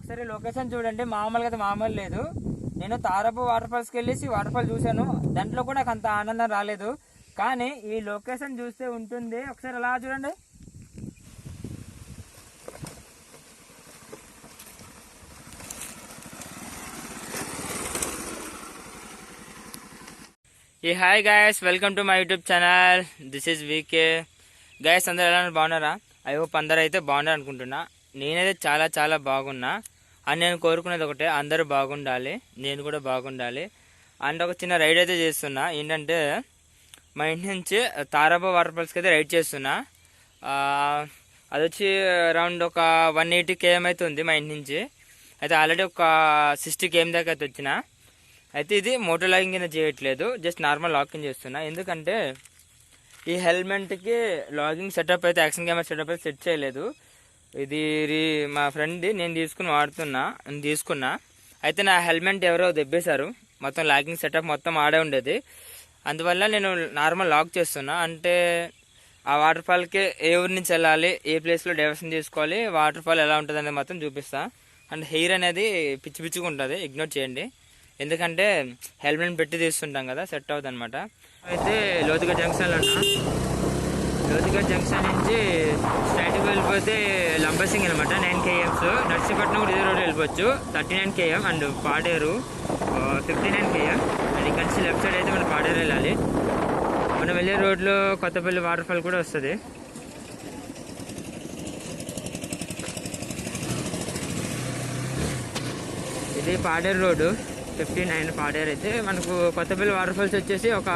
ఒకసారి లొకేషన్ చూడండి, మామూలుగా అయితే మామూలు లేదు. నేను తారపు వాటర్ ఫాల్స్కి వెళ్ళేసి వాటర్ ఫాల్ చూశాను, దాంట్లో కూడా నాకు అంత ఆనందం రాలేదు. కానీ ఈ లొకేషన్ చూస్తే ఉంటుంది. ఒకసారి అలా చూడండి. Hi guys, welcome to my YouTube channel. This is VK. Guys అందరూ ఎలా బాగున్నారా? ఐ హోప్ అందరూ అయితే బాగున్నారు అనుకుంటున్నా. నేనైతే చాలా చాలా బాగున్నా. అని నేను కోరుకునేది ఒకటే, అందరూ బాగుండాలి, నేను కూడా బాగుండాలి. అండ్ ఒక చిన్న రైడ్ అయితే చేస్తున్నా. ఏంటంటే మా ఇంటి నుంచి తారాబా వాటర్ ఫాల్స్కి అయితే రైడ్ చేస్తున్నా. అది వచ్చి అరౌండ్ ఒక 180 km అయితే ఉంది మా ఇంటి నుంచి. అయితే ఆల్రెడీ ఒక 60 km దాకా అయితే వచ్చిన. అయితే ఇది మోటో లాగింగ్ కింద చేయట్లేదు, జస్ట్ నార్మల్ లాగింగ్ చేస్తున్నా. ఎందుకంటే ఈ హెల్మెట్కి లాగింగ్ సెటప్ అయితే, యాక్షన్ కెమెరా సెటప్ అయితే సెట్ చేయలేదు. ఇది మా ఫ్రెండ్ది, నేను తీసుకున్నా. అయితే నా హెల్మెట్ ఎవరో దెబ్బేశారు, మొత్తం లాగింగ్ సెటప్ మొత్తం ఆడే ఉండేది. అందువల్ల నేను నార్మల్ లాక్ చేస్తున్నా. అంటే ఆ వాటర్ ఫాల్కి ఏ ఊరి నుంచి వెళ్ళాలి, ఏ ప్లేస్లో డైవర్షన్ తీసుకోవాలి, వాటర్ ఫాల్ ఎలా ఉంటుంది అనేది మొత్తం చూపిస్తా. అండ్ హెయిర్ అనేది పిచ్చి పిచ్చిగా ఉంటుంది, ఇగ్నోర్ చేయండి. ఎందుకంటే హెల్మెట్ పెట్టి తీస్తుంటాం కదా, సెట్ అవుతుంది అనమాట. అయితే లోతుగడ్ జంక్షన్లో ఉన్నా. లోతుగడ్ జంక్షన్ నుంచి స్ట్రైట్కి వెళ్ళిపోతే లంబసింగ్ అనమాట, 9 km. నర్సీపట్నం కూడా ఇదే రోడ్డు వెళ్ళిపోవచ్చు, 39 km. And Paderu 59 km. And ఇక్కడ నుంచి లెఫ్ట్ సైడ్ అయితే మనం పాడేరు వెళ్ళాలి. మనం వెళ్ళే రోడ్లో కొత్తపల్లి వాటర్ ఫాల్ కూడా వస్తుంది. ఇది పాడేరు రోడ్డు 59 పాడేరు. అయితే మనకు కొత్తపల్లి వాటర్ ఫాల్స్ వచ్చేసి ఒక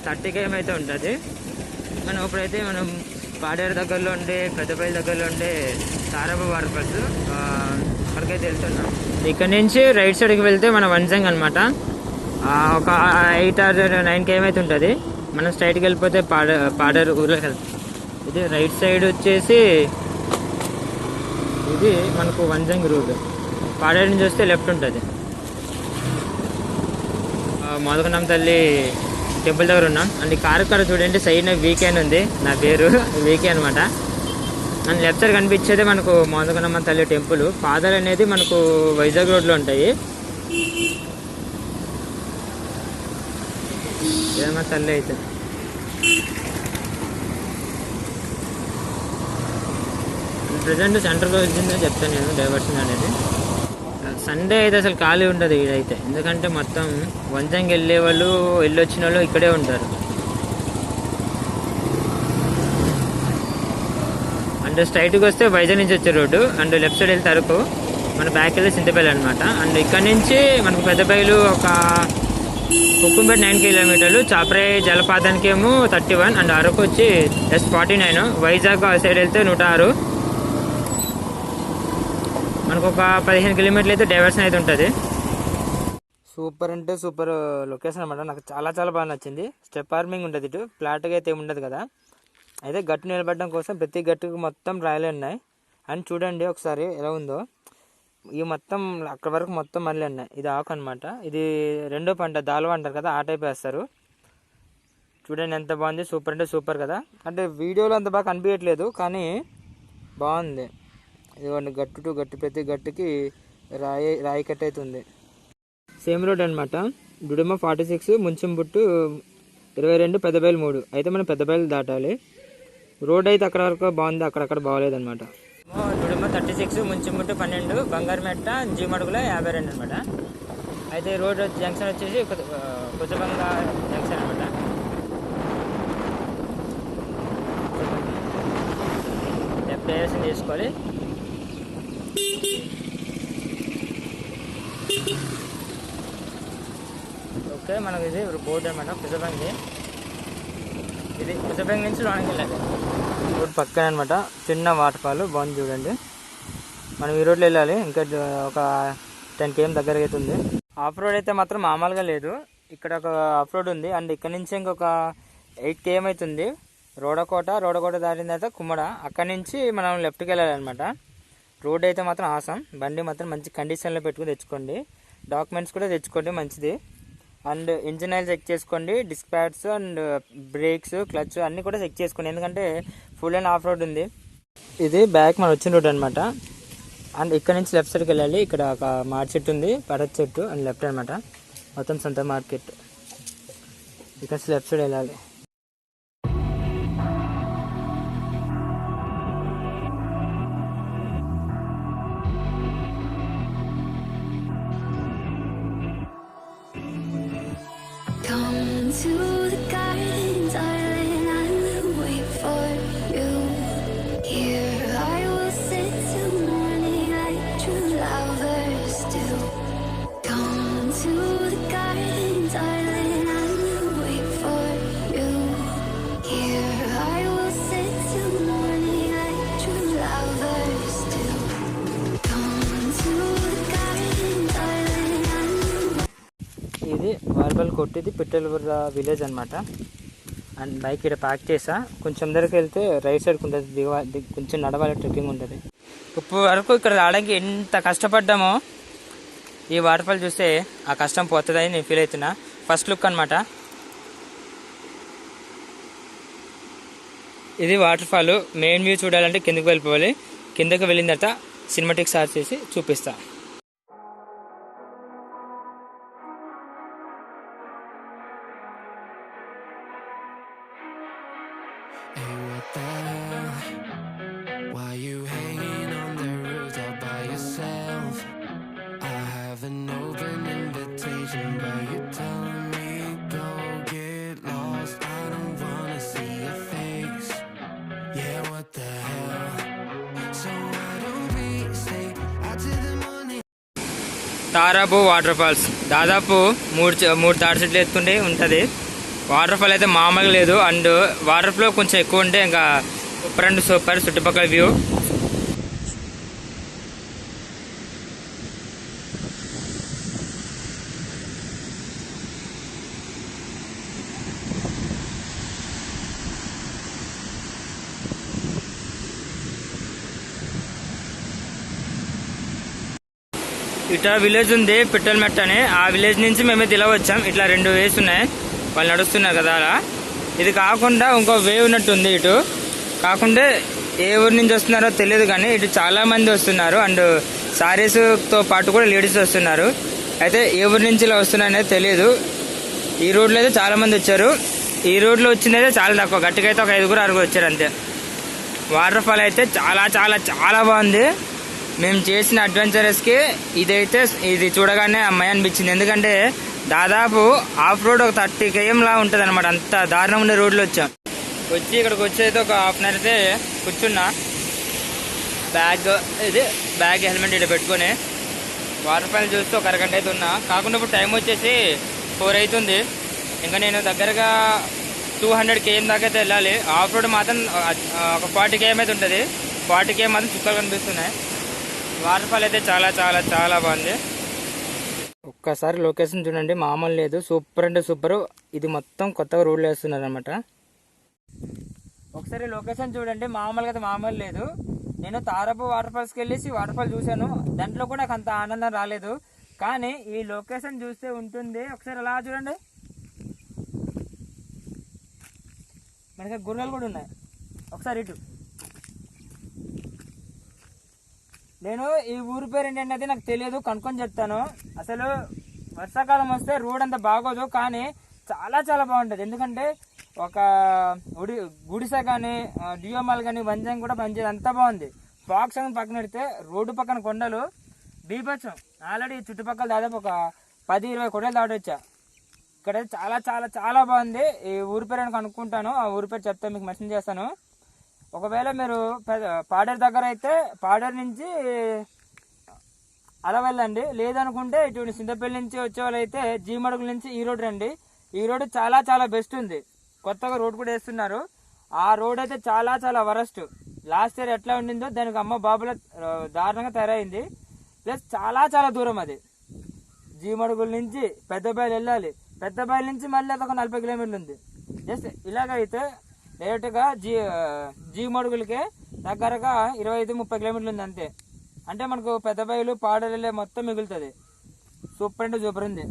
30 km అయితే ఉంటుంది. మనం ఇప్పుడైతే మనం పాడేరు దగ్గరలో ఉండే, పెద్దపల్లి దగ్గరలో ఉండే తారాబా వాటర్ ఫాల్స్ అక్కడికైతే వెళ్తున్నాం. ఇక్కడ నుంచి రైట్ సైడ్కి వెళ్తే మన వంజంగ్ అనమాట, ఒక 8 or 9 km అయితే ఉంటుంది. మనం స్ట్రైట్కి వెళ్ళిపోతే పాడేరు ఊర్లోకి వెళ్తాం. ఇది రైట్ సైడ్ వచ్చేసి ఇది మనకు వంజంగ్ రోడ్. పాడేరు నుంచి వస్తే లెఫ్ట్ ఉంటుంది. మోదకనం తల్లి టెంపుల్ దగ్గర ఉన్నాం. అండ్ ఈ కారు కాడ చూడండి, సైడ్ వీకే అని ఉంది, నా పేరు వీకే అనమాట. అండ్ లెఫ్ట్ సైడ్ కనిపించేది మనకు మోదకనమ్మ తల్లి టెంపుల్. ఫాదర్ అనేది మనకు వైజాగ్ రోడ్లో ఉంటాయి. ఏమో తల్లి అయితే ప్రజెంట్ సెంటర్లో వచ్చిందని చెప్తాను నేను. డైవర్షన్ అనేది సండే అయితే అసలు ఖాళీ ఉండదు ఇదైతే, ఎందుకంటే మొత్తం వంజంగి వెళ్ళే వాళ్ళు, వెళ్ళొచ్చిన వాళ్ళు ఇక్కడే ఉంటారు. అండ్ స్ట్రైట్కి వస్తే వైజాగ్ నుంచి వచ్చే రోడ్డు, అండ్ లెఫ్ట్ సైడ్ వెళ్తే అరకు, మన బ్యాక్ వెళ్ళి సింతపల్లి అనమాట. అండ్ ఇక్కడ నుంచి మనకు పెద్దబయలు ఒక కుక్కుంపేట 9 km, చాపరాయి జలపాతానికి ఏమో 31, అండ్ అరకు వచ్చి S49. వైజాగ్ సైడ్ వెళ్తే 106. మనకు ఒక 15 km అయితే డైవర్షన్ అయితే ఉంటుంది. సూపర్ అంటే సూపర్ లొకేషన్ అనమాట. నాకు చాలా చాలా బాగా నచ్చింది. స్టెప్ ఫార్మింగ్ ఉంటుంది ఇటు, ఫ్లాట్గా అయితే ఏమి ఉండదు కదా. అయితే గట్టు నిలబడడం కోసం ప్రతి గట్టుకు మొత్తం రాయలు ఉన్నాయి. అని చూడండి ఒకసారి ఎలా ఉందో. ఈ మొత్తం అక్కడ వరకు మొత్తం మళ్ళీ ఉన్నాయి. ఇది ఆకు అనమాట. ఇది రెండో పంట, దాల్వ అంటారు కదా, ఆ టైప్ వేస్తారు. చూడండి ఎంత బాగుంది, సూపర్ అంటే సూపర్ కదా. అంటే వీడియోలో అంత బాగా కనిపించట్లేదు, కానీ బాగుంది. ఇదిగోండి గట్టు టు గట్టు, ప్రతి గట్టుకి రాయి కట్ అవుతుంది. సేమ్ రోడ్ అనమాట. డుడుమ 46, ముంచింబుట్టు 22, పెద్దబయలు 3. అయితే మనం పెద్దబయలు దాటాలి. రోడ్ అయితే అక్కడ వరకు బాగుంది, అక్కడక్కడ బాగోలేదు అనమాట. డుడుమ 36, ముంచింబుట్టు 12, బంగారుమెట్ట, G.madugula 52 అనమాట. అయితే రోడ్ జంక్షన్ వచ్చేసి కొత్తబంగ జంక్షన్ అనమాట. లెఫ్ట్ డైరెక్షన్ తీసుకోవాలి. ఓకే, మనకు ఇది బోర్డు అనమాట, కుజబంగి. ఇది కుజబంగి నుంచి లోనికి వెళ్ళాలి. రోడ్ పక్కన అనమాట, చిన్న వాటర్ ఫాల్ బాగుంది చూడండి. మనం ఈ రోడ్లో వెళ్ళాలి. ఇంకా ఒక 10 km దగ్గరకి అయితే ఉంది. ఆఫ్ రోడ్ అయితే మాత్రం మామూలుగా లేదు. ఇక్కడ ఒక ఆఫ్ రోడ్ ఉంది. అండ్ ఇక్కడ నుంచి ఇంకొక 8 km అవుతుంది. రోడకోట దాటిన తర్వాత కుమ్మడ, అక్కడి నుంచి మనం లెఫ్ట్కి వెళ్ళాలన్నమాట. రోడ్ అయితే మాత్రం ఆసం. బండి మాత్రం మంచి కండిషన్లో పెట్టుకుని తెచ్చుకోండి. డాక్యుమెంట్స్ కూడా తెచ్చుకోండి, మంచిది. అండ్ ఇంజిన్ ఆయిల్ చెక్ చేసుకోండి, disc pads and brakes, clutch అన్నీ కూడా చెక్ చేసుకోండి. ఎందుకంటే ఫుల్ అండ్ ఆఫ్ రోడ్ ఉంది. ఇది బ్యాక్ మనం వచ్చిన రోడ్ అనమాట. అండ్ ఇక్కడ నుంచి లెఫ్ట్ సైడ్కి వెళ్ళాలి. ఇక్కడ ఒక మాడి చెట్టు ఉంది, పడత చెట్టు అండ్ లెఫ్ట్ అనమాట. మొత్తం సొంత మార్కెట్. ఇక్కడ నుంచి లెఫ్ట్ సైడ్ వెళ్ళాలి. ఇది వార్బల్ కొట్టు, ఇది పిట్టల విలేజ్ అనమాట. అండ్ బైక్ ఇక్కడ ప్యాక్ చేసా. కొంచెం దగ్గరికి వెళ్తే రైట్ సైడ్కి ఉంటుంది, కొంచెం నడవాలి, ట్రెక్కింగ్ ఉంటుంది. ఇప్పుడు వరకు ఇక్కడ రావడానికి ఎంత కష్టపడ్డామో ఈ వాటర్ ఫాల్ చూస్తే ఆ కష్టం పోతుందని నేను ఫీల్ అవుతున్నా. ఫస్ట్ లుక్ అనమాట ఇది. వాటర్ ఫాల్ మెయిన్ వ్యూ చూడాలంటే కిందకి వెళ్ళిపోవాలి. కిందకి వెళ్ళిన తర్వాత సినిమాటిక్ స్టార్ట్ చేసి చూపిస్తా. తారాబు వాటర్ ఫాల్స్ దాదాపు మూడు తాడి చెట్లు ఎత్తుంటే ఉంటుంది. వాటర్ ఫాల్ అయితే మామూలుగా లేదు. అండ్ వాటర్ ఫ్లో కొంచెం ఎక్కువ ఉంటే ఇంకా సూపర్ చుట్టుపక్కల వ్యూ. ఇట్లా విలేజ్ ఉంది పిట్టల మెట్ట అని. ఆ విలేజ్ నుంచి మేమైతే ఇలా వచ్చాం. ఇట్లా 2 వేస్ ఉన్నాయి, వాళ్ళు నడుస్తున్నారు కదా అలా. ఇది కాకుండా ఇంకో వే ఉన్నట్టుంది ఇటు. కాకుండా ఏ ఊరి నుంచి వస్తున్నారో తెలియదు, కానీ ఇటు చాలా మంది వస్తున్నారు. అండ్ సారీస్తో పాటు కూడా లేడీస్ వస్తున్నారు. అయితే ఏ ఊరి నుంచి ఇలా వస్తున్నారనేది తెలియదు. ఈ రోడ్లో అయితే చాలా మంది వచ్చారు. ఈ రోడ్లో వచ్చిందైతే చాలా తక్కువ, గట్టిగా అయితే ఒక 5-6 వచ్చారు అంతే. వాటర్ ఫాల్ అయితే చాలా చాలా చాలా బాగుంది. మేము చేసిన అడ్వెంచరస్కి ఇది చూడగానే అమ్మాయి అనిపించింది. ఎందుకంటే దాదాపు ఆఫ్ రోడ్ ఒక 30 km లా ఉంటుంది అనమాట. అంత దారుణం ఉండే రోడ్లో వచ్చి ఇక్కడికి వచ్చేది ఒక హాఫ్ అన్ అవర్ అయితే కూర్చున్నా. బ్యాగ్ హెల్మెట్ ఇక్కడ పెట్టుకొని వాటర్ ఫాల్ చూస్తూ ఒక అరగంట అయితే ఉన్నా. కాకుండా ఇప్పుడు టైం వచ్చేసి 4 అవుతుంది. ఇంకా నేను దగ్గరగా 200 km దాకా అయితే వెళ్ళాలి. ఆఫ్ రోడ్ మాత్రం ఒక 40 km అయితే ఉంటుంది. 40 km మాత్రం చుక్కలు కనిపిస్తున్నాయి. వాటర్ ఫాల్ అయితే చాలా చాలా చాలా బాగుంది. ఒక్కసారి లొకేషన్ చూడండి, మామూలు లేదు. సూపర్ అంటే సూపర్. ఇది మొత్తం కొత్తగా రోడ్లు వేస్తున్నారు అనమాట. ఒకసారి లొకేషన్ చూడండి, మామూలుగా అయితే మామూలు లేదు. నేను తారాబు వాటర్ ఫాల్స్కి వెళ్ళేసి వాటర్ ఫాల్ చూశాను. దాంట్లో కూడా నాకు అంత ఆనందం రాలేదు. కానీ ఈ లొకేషన్ చూస్తే ఉంటుంది. ఒకసారి అలా చూడండి, మనకి గుర్రాలు కూడా ఉన్నాయి. ఒకసారి ఇటు. నేను ఈ ఊరి పేరు ఏంటంటే నాకు తెలియదు, కనుక్కొని చెప్తాను. అసలు వర్షాకాలం వస్తే రోడ్ అంత బాగోదు, కానీ చాలా చాలా బాగుంటుంది. ఎందుకంటే ఒక గుడిసె కానీ డియోమాల్ కానీ వంజం కూడా పనిచేది, అంతా బాగుంది. ఫాక్స్ అని పక్కన పెడితే రోడ్డు పక్కన కొండలు బీభత్సం. ఆల్రెడీ చుట్టుపక్కల దాదాపు ఒక 10-20 కొండలు దాటొచ్చా. ఇక్కడ చాలా చాలా చాలా బాగుంది. ఈ ఊరి పేరు అని కనుక్కుంటాను, ఆ ఊరి పేరు చెప్తాను, మీకు మెసేజ్ చేస్తాను. ఒకవేళ మీరు పాడేరు దగ్గర అయితే పాడేరు నుంచి అలా వెళ్ళండి. లేదనుకుంటే ఇటు సింతపల్లి నుంచి వచ్చే వాళ్ళు అయితే G.madugula నుంచి ఈ రోడ్ రండి. ఈ రోడ్ చాలా చాలా బెస్ట్ ఉంది. కొత్తగా రోడ్ కూడా వేస్తున్నారు. ఆ రోడ్ అయితే చాలా చాలా వరస్ట్. లాస్ట్ ఇయర్ ఎట్లా ఉండిందో దానికి అమ్మ బాబుల దారుణంగా తయారైంది. ప్లస్ చాలా చాలా దూరం అది. G.madugula నుంచి పెద్దబాయలు వెళ్ళాలి. పెద్దబాయల నుంచి మళ్ళీ అదొక 40 కిలోమీటర్లు ఉంది. జస్ట్ ఇలాగైతే డైరెక్ట్గా G.madugulaకే దగ్గరగా 25-30 కిలోమీటర్లు ఉంది అంతే. అంటే మనకు పెద్దబాయలు పాడేరు మొత్తం మిగులుతుంది. సూపర్ అంటే సూపర్ ఉంది.